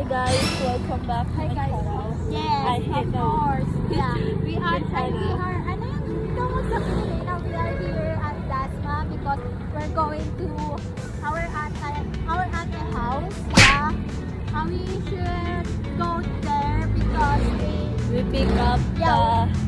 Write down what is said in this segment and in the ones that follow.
Hi guys, welcome back to Hi my guys. channel. Yes, of course. Yeah. We are China. ano yung tawag sa Pilipino? We are here at Dasma because we're going to our aunt's house. Yeah. We should go there because We pick up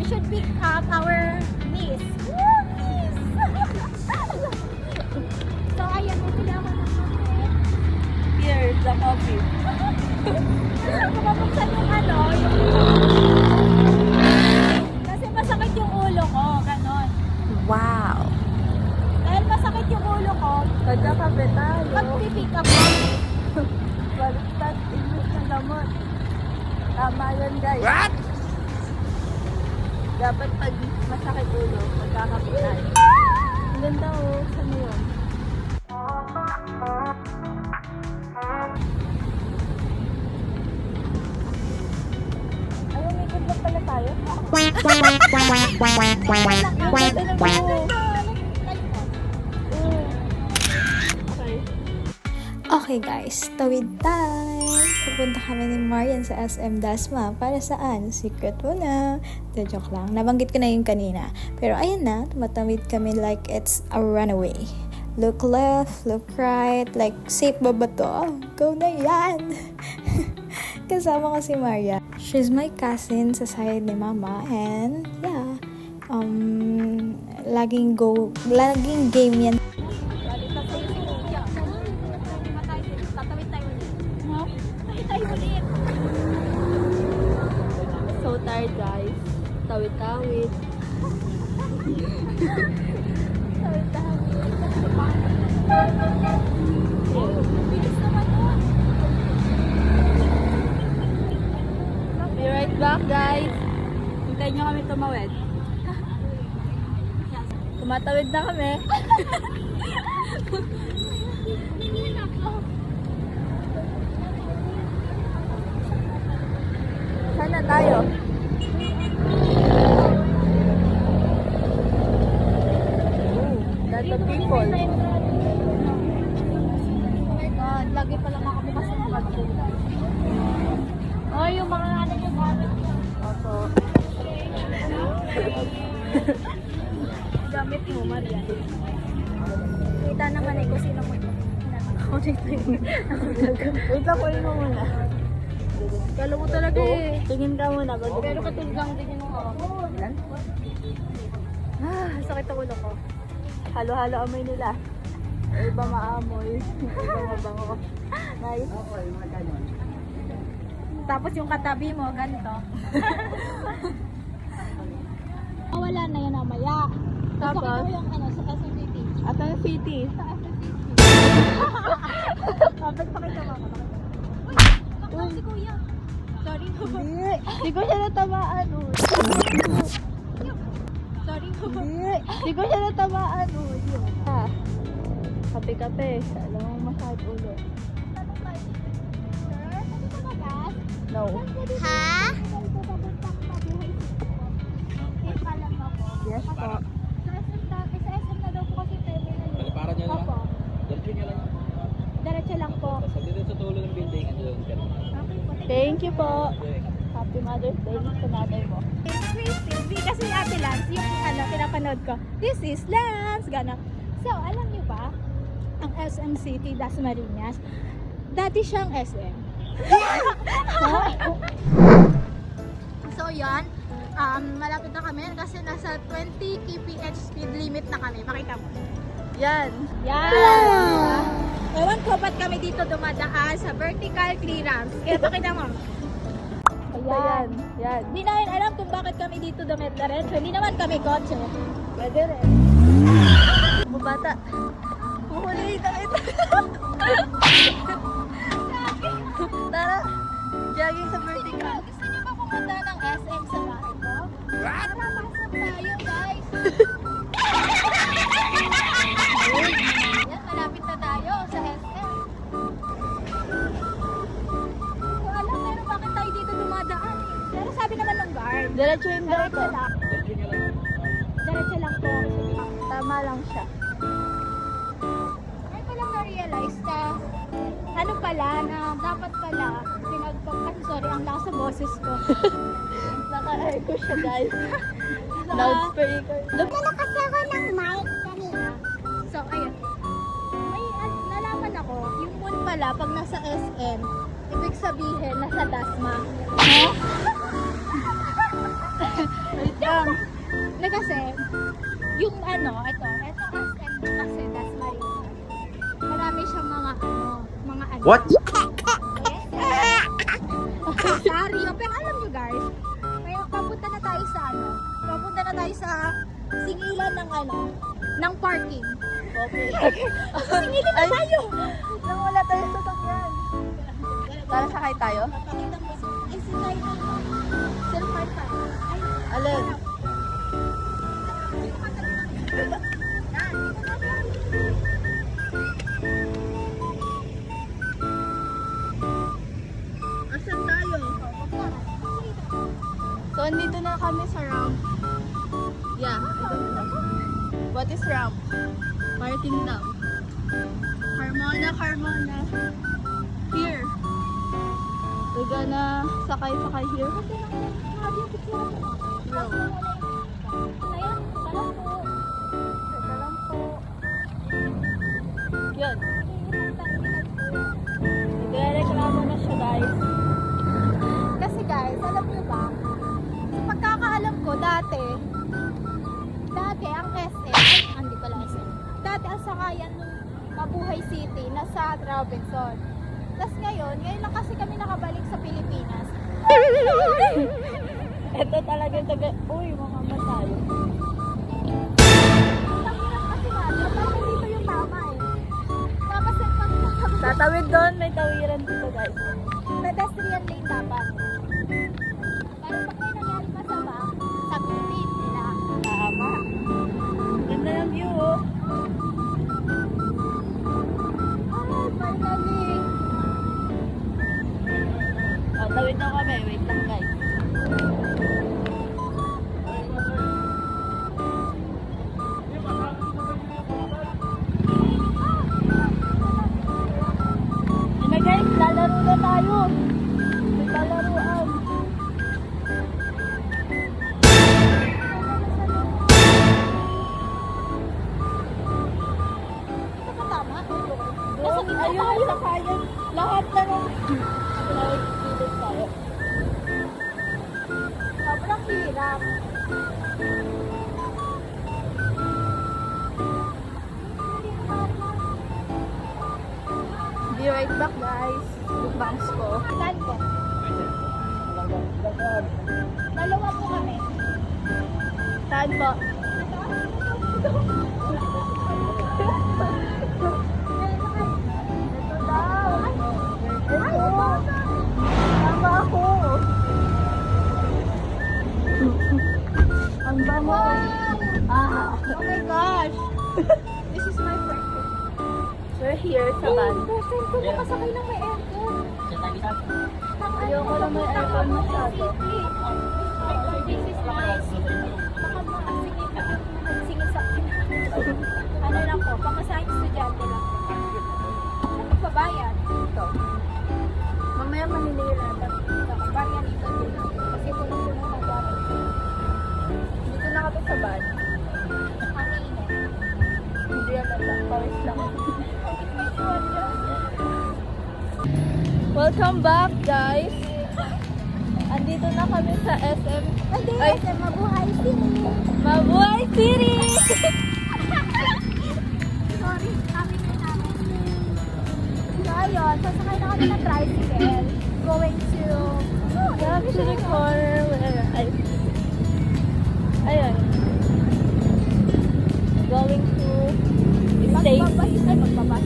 we should pick up our niece. Woo, niece! So ayan, bumili ako ng kape. here's the coffee. Kumabuksan yung kasi masakit yung ulo ko, ganon. Wow! Dahil masakit yung ulo ko, Pagkakape tayo. mag-pick up ko. Baliktad, English na gamot. Tama yun guys. What? Dapat pag masakit ulo, pagkakape tayo. Ang ganda oh, saan yun? Ayun, may good luck pala tayo. Okay. Okay guys, tawid time! Pupunta kami ni Marian sa SM Dasma. Para saan? Secret muna. The joke lang. Nabanggit ko na yung kanina. Pero ayan na, tumatawid kami like it's a runaway. Look left, look right, like safe ba ba to? Go na yan! Kasama ko si Maria. She's my cousin sa side ni Mama and yeah, laging game yan. So tired guys. Tawid-tawid. Be right back guys. Hintayin nyo kami tumawid. Tumatawid na kami. Saan na tayo? Lot of people. Oh my God, lagi pala makabukas yung bag ko. Oh, yung mga ano yung gamit ko. Opo. Gamit mo, Maria. Kita naman eh kung sino mo ito. Wait lang, kunin mo muna. Kala mo talaga eh. Tingin ka muna. Pero katulad lang din yung hawak ko. Sakit ang ulo ko. Halo-halo amoy nila. Iba maamoy. Iba mabango. Nice. Tapos yung katabi mo, ganito. Wala na yan mamaya. Tapos? Gusto ko yung ano, sa SMCT. At ang city. Sa SMCT. Kapag pakita mo. Uy, bakit si kuya? Sorry po. Hindi ko siya natamaan. Sorry po. Hindi ko siya natamaan. Kape-kape. Alam mo masakit ulo. Sir, pwede ko magas? No. Ha? Yes po. Sa SM na daw po kasi terminal. Para niya na lang. Opo. Diretso niya lang. Diretso lang po. Tapos dito sa tulo ng building, ando doon ka. Okay po. Thank you po. Happy Mother's Day sa nanay mo. Crispy. Kasi Ate Lance, yung ano, pinapanood ko. This is Lance. Gano'n. So, alam niyo ba, ang SM City, Dasmariñas, dati siyang SM. So, yan. Malapit na kami kasi nasa 20 kph speed limit na kami. Pakita mo. Yan. Yan! Ewan ko ba't kami dito dumadaan sa vertical clearance. Kaya pakita mo. Ayan. Yan. Hindi namin alam kung bakit kami dito dumiretso. Hindi naman kami kotse. Pwede rin. Bubata. Huhuli na ito. Tara. Jogging sa vertical. Gusto niyo ba pumunta ng SM sa bahay ko? Tara, pasok tayo guys. Yan, malapit na tayo sa SM. Hindi ko alam pero bakit tayo dito dumadaan. Pero sabi naman ng guard. Diretso yung daw Diretso to. lang. Diretso niya lang. Diretso lang po. Tama lang siya. Ngayon ko lang na-realize na ano pala, na dapat pala, sorry, ang lakas sa boses ko. Naka-echo siya, guys. Loudspeaker. Nalakas ako ng mic kanina. So, ayun. May nalaman ako, yung moon pala, pag nasa SM, ibig sabihin, nasa Dasma. Wait lang. Na kasi, yung ito SM kasi Dasma rin. Marami siyang mga What? Sario. Pero alam nyo guys, ngayon papunta na tayo sa singilan ng parking. Okay. Singilin na tayo! Nang wala tayo sa sakyan. Tara, sakay tayo? Papakita mo sa ay silver pa. Alin? Asan tayo? So, andito na kami sa ramp. Yeah, I don't know. What is ramp? Parking daw. Carmona. Here. We're gonna sakay here. No. Teka lang po. Yan. Nagreklamo na siya, guys. Kasi guys, alam niyo ba, sa pagkakaalam ko dati ang SM, hindi pala SM, dati ang sakayan ng Mabuhay City, nasa Robinson. Tapos ngayon lang kasi kami nakabalik sa Pilipinas. Ito talaga uy, mga tayo. Ang hirap kasi natin, parang dito yung tama eh. Tapos pag Tatawid doon, may tawiran dito, guys. pedestrian lane dapat. Pero pag may nangyari masama, sagutin nila. Tama. Ganda ng view, oh. Ay, finally! Oh, tawid na kami. Wait lang, guys. Ano, guys? Lalaro na tayo. May palaruan. Ito ba tama? Doon, ayun, sakayan. Lahat na nung... Nag-pilot tayo. Sobrang hirap. Be right back, guys. Yung bangs ko. Saan ko? Dalawa po kami. Saan po? Ito daw. Ito. Tama ako. Ang bango. Ah. Oh my gosh! This is my first time. We're here sa van. First time ko makasakay ng may aircon. Ayoko lang may aircon masyado. This is nice. Baka magsingit sa akin. Ano lang po, pamasahin estudyante lang. Ano magbabayad? Ito. Mamaya maninira. Bayan dito din. Kasi punong-punong na gamit. Dito na kami sa van. Ang init. Hindi yan lang. Pawis lang. Welcome back, guys. Andito na kami sa SM. Hindi, Ay. sa Mabuhay City. Mabuhay City! Sorry, kami na namin. So, ayun, sasakay na kami ng tricycle. Going to... Back to the corner where ayun. Going to stay. Magbabas.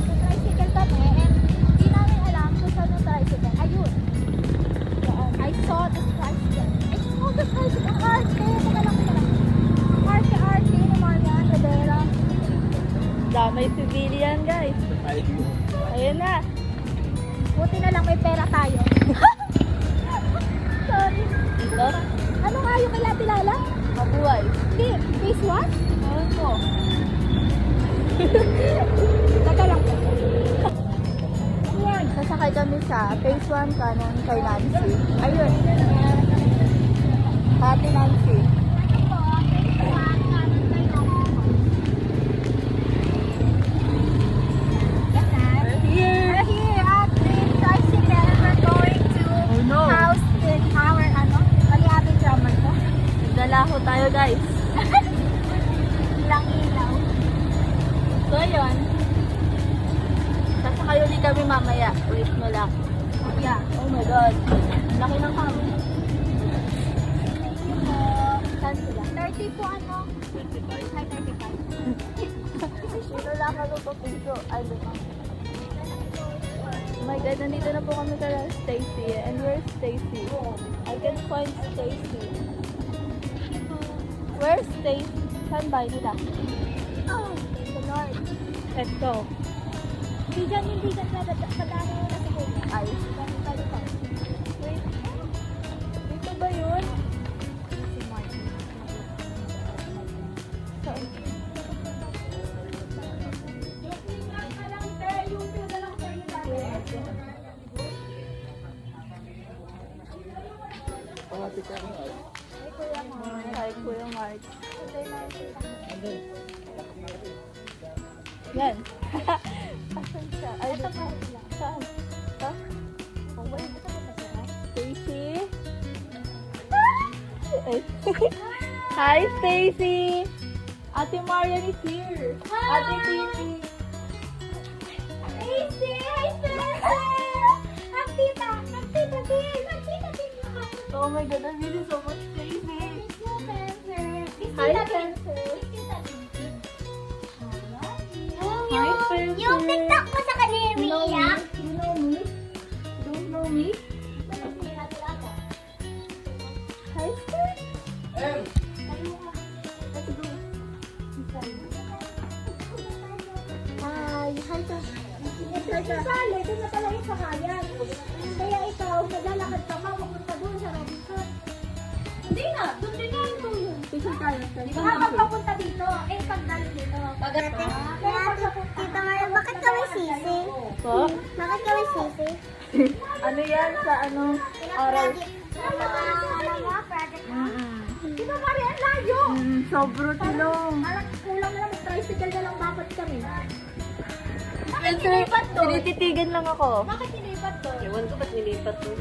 Sa tricycle kami, and di namin alam kung saan yung tricycle. Ayun. I saw the tricycle. Arte. Teka lang. Arte ni Marian Rivera. Damay civilian, guys. Ayun na. Buti na lang may pera tayo. Sorry. Dito. Ano nga yung kay Ate Lala? Mabuhay. Hindi, face wash? Ayun po. Teka lang po. sasakay kami sa phase 1 kanan kay Nancy. Ayun. Ate Nancy. We're here at the tricycle and we're going to no. house in our Aliabing drummer ko. Dalaho tayo guys. Ilang ilaw. So ayun. Sasakay ulit kami mamaya. Wait mo lang. Yeah. Oh my god. Laki ng kami. Thank you po. Saan sila? 30 po ano? 25. Ay, 35. Sino lang ako pa piso? I don't know. Oh my god, nandito na po kami kala Stacy. And where's Stacy? I can find Stacy. Where's Stacy? Saan ba nila? Oh, thank the Lord. Let's go. Hindi dyan. Padano na sa kuya. Ay. Wait. Dito ba yun? Si Martin. Saan? Hi, Kuya Mark. Yan. Asan siya? Ay, ito pa. Saan? Ito? Oh, wait. Ito ba pa siya? Stacy? Ay. Hi, Stacy! Ate Marian is here. Ate Titi. Stacy! Hi, Stacy! Magtita! Magtita din! Magtita din! Oh my God, I miss you so much, Stacy. Hi, Hi, Spencer. Hi, Spencer. Yung TikTok mo sa kanila, You know me? umiiyak. You know me? You don't know me? Hi, Spencer. Let's go. Hi, Sally, doon na pala yung sakayan. Kaya ikaw, naglalakad ka pa, pupunta doon sa Robinson. Hindi na, doon din nga ito yun. Picture tayo. Kapag papunta dito, pagdalo dito. Tita Maria, bakit kami sisi? Po? Bakit kami sisi? Ano yan sa anong oral? Project na. Tita Maria, ang layo! Sobro tilong. Alam, kulang na lang, tricycle na lang dapat kami. Bakit Spencer, nilipat to? tinititigan lang ako. Bakit nilipat to? Ewan ko ba't nilipat to.